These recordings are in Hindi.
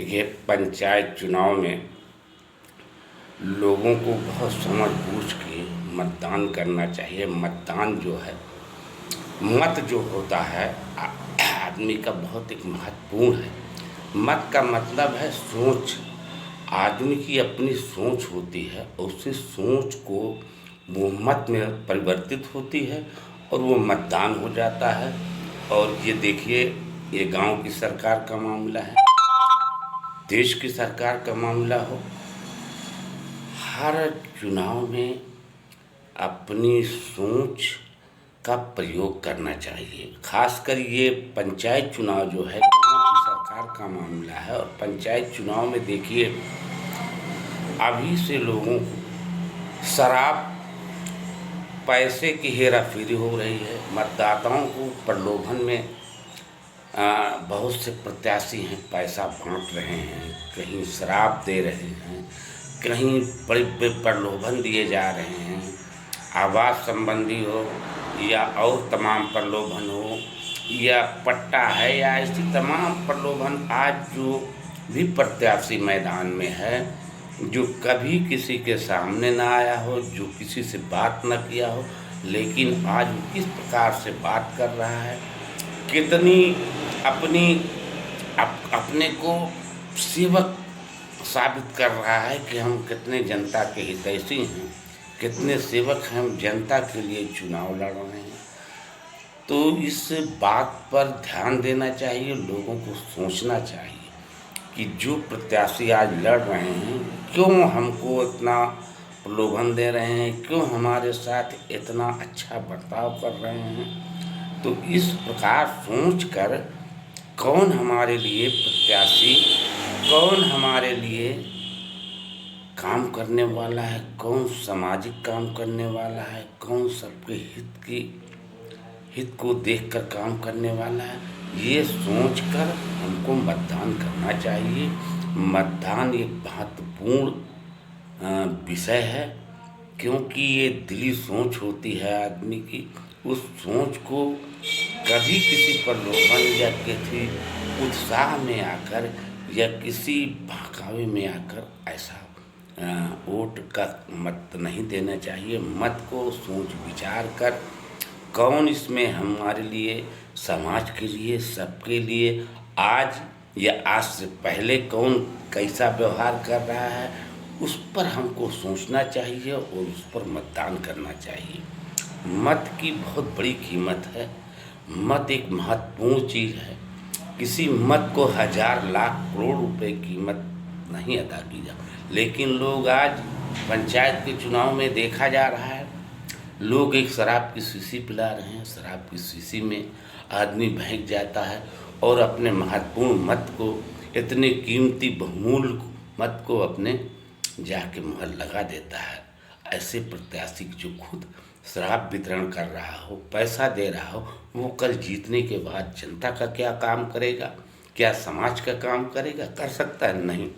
देखिए, पंचायत चुनाव में लोगों को बहुत समझ बूझ के मतदान करना चाहिए। मतदान जो है, मत जो होता है आदमी का बहुत एक महत्वपूर्ण है। मत का मतलब है सोच। आदमी की अपनी सोच होती है और उसी सोच को वो मत में परिवर्तित होती है और वो मतदान हो जाता है। और ये देखिए, ये गांव की सरकार का मामला है, देश की सरकार का मामला हो, हर चुनाव में अपनी सोच का प्रयोग करना चाहिए। खासकर ये पंचायत चुनाव जो है गांव की सरकार का मामला है। और पंचायत चुनाव में देखिए, अभी से लोगों को शराब, पैसे की हेराफेरी हो रही है। मतदाताओं को प्रलोभन में बहुत से प्रत्याशी हैं, पैसा बांट रहे हैं, कहीं शराब दे रहे हैं, कहीं बड़े प्रलोभन दिए जा रहे हैं। आवास संबंधी हो या और तमाम प्रलोभन हो या पट्टा है या ऐसी तमाम प्रलोभन आज जो भी प्रत्याशी मैदान में है, जो कभी किसी के सामने ना आया हो, जो किसी से बात न किया हो, लेकिन आज वो किस प्रकार से बात कर रहा है, कितनी अपने को सेवक साबित कर रहा है कि हम कितने जनता के हितैषी हैं, कितने सेवक हैं, हम जनता के लिए चुनाव लड़ रहे हैं। तो इस बात पर ध्यान देना चाहिए, लोगों को सोचना चाहिए कि जो प्रत्याशी आज लड़ रहे हैं क्यों हमको इतना प्रलोभन दे रहे हैं, क्यों हमारे साथ इतना अच्छा बर्ताव कर रहे हैं। तो इस प्रकार सोचकर कौन हमारे लिए प्रत्याशी, कौन हमारे लिए काम करने वाला है, कौन सामाजिक काम करने वाला है, कौन सबके हित को देखकर काम करने वाला है, ये सोचकर हमको मतदान करना चाहिए। मतदान एक महत्वपूर्ण विषय है, क्योंकि ये दिली सोच होती है आदमी की। उस सोच को कभी किसी प्रलोभन या किसी उत्साह में आकर या किसी बहकावे में आकर ऐसा वोट का मत नहीं देना चाहिए। मत को सोच विचार कर कौन इसमें हमारे लिए, समाज के लिए, सबके लिए आज या आज से पहले कौन कैसा व्यवहार कर रहा है, उस पर हमको सोचना चाहिए और उस पर मतदान करना चाहिए। मत की बहुत बड़ी कीमत है। मत एक महत्वपूर्ण चीज़ है। किसी मत को हजार लाख करोड़ रुपए कीमत नहीं अदा की जा, लेकिन लोग आज पंचायत के चुनाव में देखा जा रहा है, लोग एक शराब की शीशी पिला रहे हैं। शराब की शीशी में आदमी बहक जाता है और अपने महत्वपूर्ण मत को, इतने कीमती बहुमूल्य मत को अपने जाके मुहर लगा देता है। ऐसे प्रत्याशी जो खुद शराब वितरण कर रहा हो, पैसा दे रहा हो, वो कल जीतने के बाद जनता का क्या काम करेगा, क्या समाज का काम करेगा? कर सकता है? नहीं।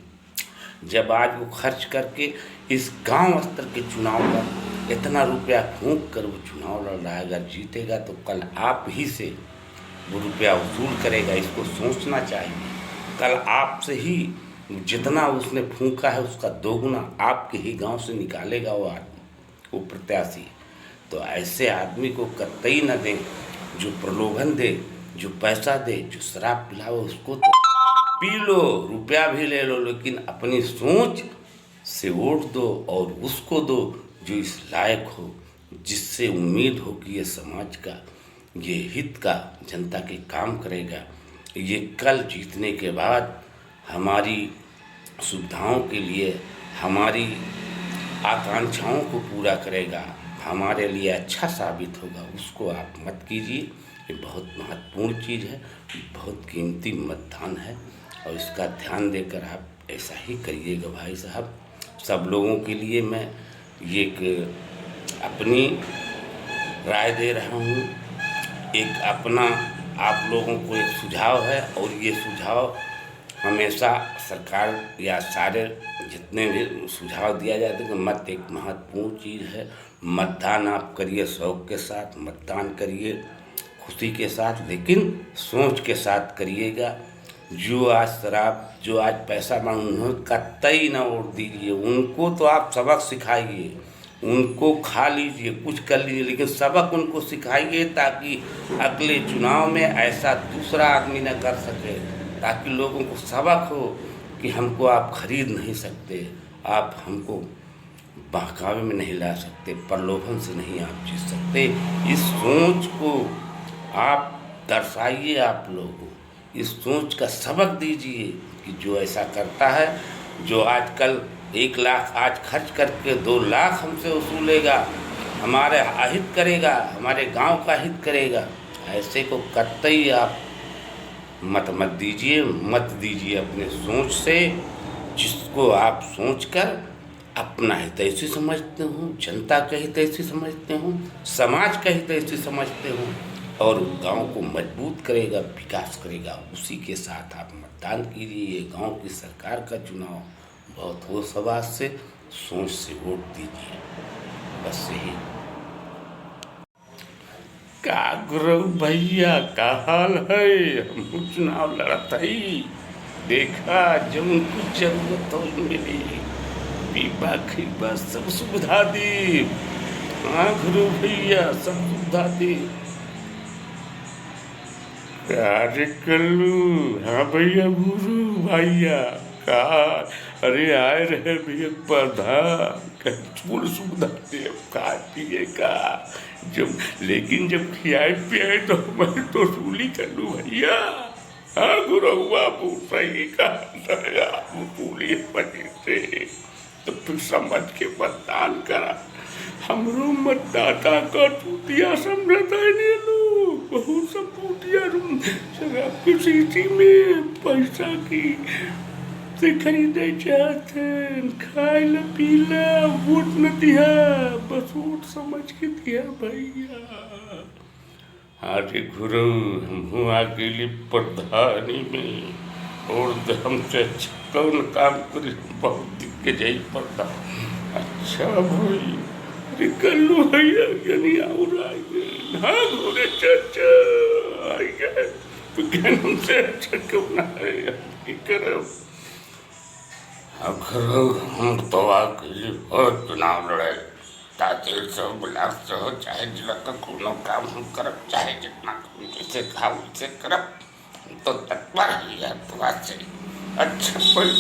जब आज वो खर्च करके इस गांव स्तर के चुनाव का इतना रुपया फूंक कर वो चुनाव लड़ रहा है, अगर जीतेगा तो कल आप ही से वो रुपया वसूल करेगा। इसको सोचना चाहिए। कल आपसे ही जितना उसने फूंका है उसका दोगुना आपके ही गांव से निकालेगा वो आदमी, वो प्रत्याशी। तो ऐसे आदमी को कतई न दें जो प्रलोभन दे, जो पैसा दे, जो शराब पिलाओ। उसको तो पी लो, रुपया भी ले लो, लेकिन अपनी सोच से वोट दो और उसको दो जो इस लायक हो, जिससे उम्मीद हो कि ये समाज का, ये हित का, जनता के काम करेगा। ये कल जीतने के बाद हमारी सुविधाओं के लिए, हमारी आकांक्षाओं को पूरा करेगा, हमारे लिए अच्छा साबित होगा। उसको आप मत कीजिए। ये बहुत महत्वपूर्ण चीज़ है, बहुत कीमती मतदान है और इसका ध्यान देकर आप ऐसा ही करिएगा भाई साहब। सब लोगों के लिए मैं ये अपनी राय दे रहा हूँ, एक अपना आप लोगों को एक सुझाव है। और ये सुझाव हमेशा सरकार या सारे जितने भी सुझाव दिया जाता है कि मत एक महत्वपूर्ण चीज़ है। मतदान आप करिए शौक़ के साथ, मतदान करिए खुशी के साथ, लेकिन सोच के साथ करिएगा। जो आज शराब, जो आज पैसा मांग, उन्हें कतई ना वोट दीजिए। उनको तो आप सबक सिखाइए, उनको खा लीजिए, कुछ कर लीजिए, लेकिन सबक उनको सिखाइए ताकि अगले चुनाव में ऐसा दूसरा आदमी न कर सके, ताकि लोगों को सबक हो कि हमको आप खरीद नहीं सकते, आप हमको बहकावे में नहीं ला सकते, प्रलोभन से नहीं आप जीत सकते। इस सोच को आप दर्शाइए, आप लोगों इस सोच का सबक दीजिए कि जो ऐसा करता है, जो आजकल 1 लाख आज खर्च करके 2 लाख हमसे वसूलेगा, हमारे अहित करेगा, हमारे गांव का हित करेगा, ऐसे को कतई आप मत दीजिए अपने सोच से, जिसको आप सोचकर अपना हितैषी समझते हो, जनता का हितैषी समझते हो, समाज का हितैषी समझते हो, और गांव को मजबूत करेगा, विकास करेगा, उसी के साथ आप मतदान कीजिए। ये गांव की सरकार का चुनाव, बहुत होश हवास से, सोच से वोट दीजिए, बस यही। का गुरु भैया का हाल है, हम चुनाव लड़त ही देखा, जब उनको जरूरत हो मिली, पीपा खीपा सब सुविधा दी। हाँ गुरु भैया सब सुविधा दी। अरे कल्लू, हाँ भैया गुरु भैया का, अरे आए रहे भैया प्रधान, फुल सुविधा दे खा पिए का, जब लेकिन जब खियाए पियाए तो मैं तो सूली कल्लू भैया। हाँ गुरु बाबू सही कहा, पूरी वजह से तो फिर समझ के मतदान करा। हमरो मतदाता का चूतिया समझता है नहीं लोग, बहुत सब चूतिया शराब की शीशी में पैसा की से खरीदे चाहते, खाए ला पी ला, वोट न दिया, बस वोट समझ के दिया भैया। अरे गुरु, हम आ गए प्रधानी में, और हमसे अच्छा कौन काम करे, बहुत दिक्कत जाई पड़ता। अच्छा भाई, अरे कल्लू भैया यानी और आए, हाँ गोरे चाचा आए, तो ज्ञान हमसे अच्छा क्यों ना है, करो हम तो आ गए और चुनाव लड़े, तहसील से ब्लॉक से हो, चाहे जिला का कोनो काम हम करब, चाहे जितना जैसे खाओ वैसे करब, तो तत्पर ही है तो से। अच्छा भाई,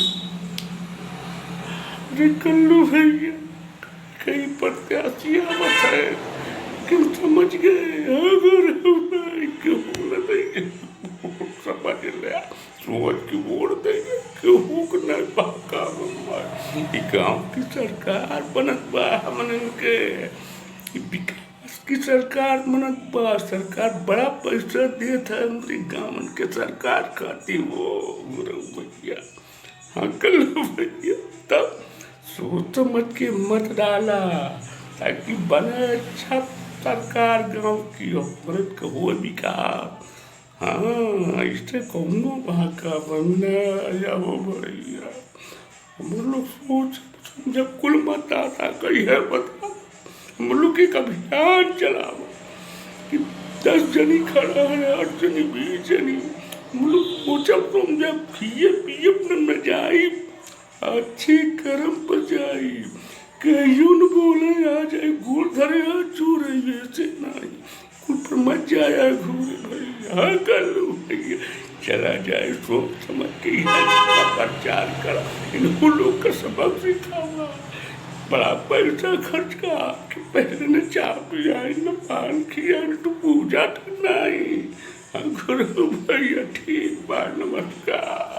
अरे कल्लू भैया कई प्रत्याशी आवत है, क्यों समझ गए, अगर क्यों न देंगे, समझ लिया, सोच की वोट देंगे, क्यों नहीं बाका गाँव की सरकार बनत बा, हमन के विकास की सरकार बनत बा, सरकार बड़ा पैसा देत है हमारे गाँव के सरकार खाती वो गुरु भैया। हाँ कल्लू भैया, तब सोच समझ के मत डाला, ताकि बने अच्छा सरकार गाँव की, औरत का हो विकास। हाँ इससे कौनो भाका बनना या वो भैया, हम लोग सोच जब कुल मतदाता कही है बता, हम लोग एक अभियान चलाओ कि 10 जनी खड़ा है, 8 जनी 20 जनी, हम लोग सोचब तुम जब खिए पिए न जाई, अच्छे कर्म पर जाई, कहियो न बोले आ जाए घूर धरे आ चूरे, ऐसे नहीं कुल पर मत जाया घूरे भैया। कल्लू भैया चला जाए सोच समझ के प्रचार करा, इनको लोग का सबक सिखावा, बड़ा पैसा खर्च का कि पहले न चाह पियाई, न पान खिया, न तो पूजा करना ही। गुरु भैया ठीक बा, नमस्कार।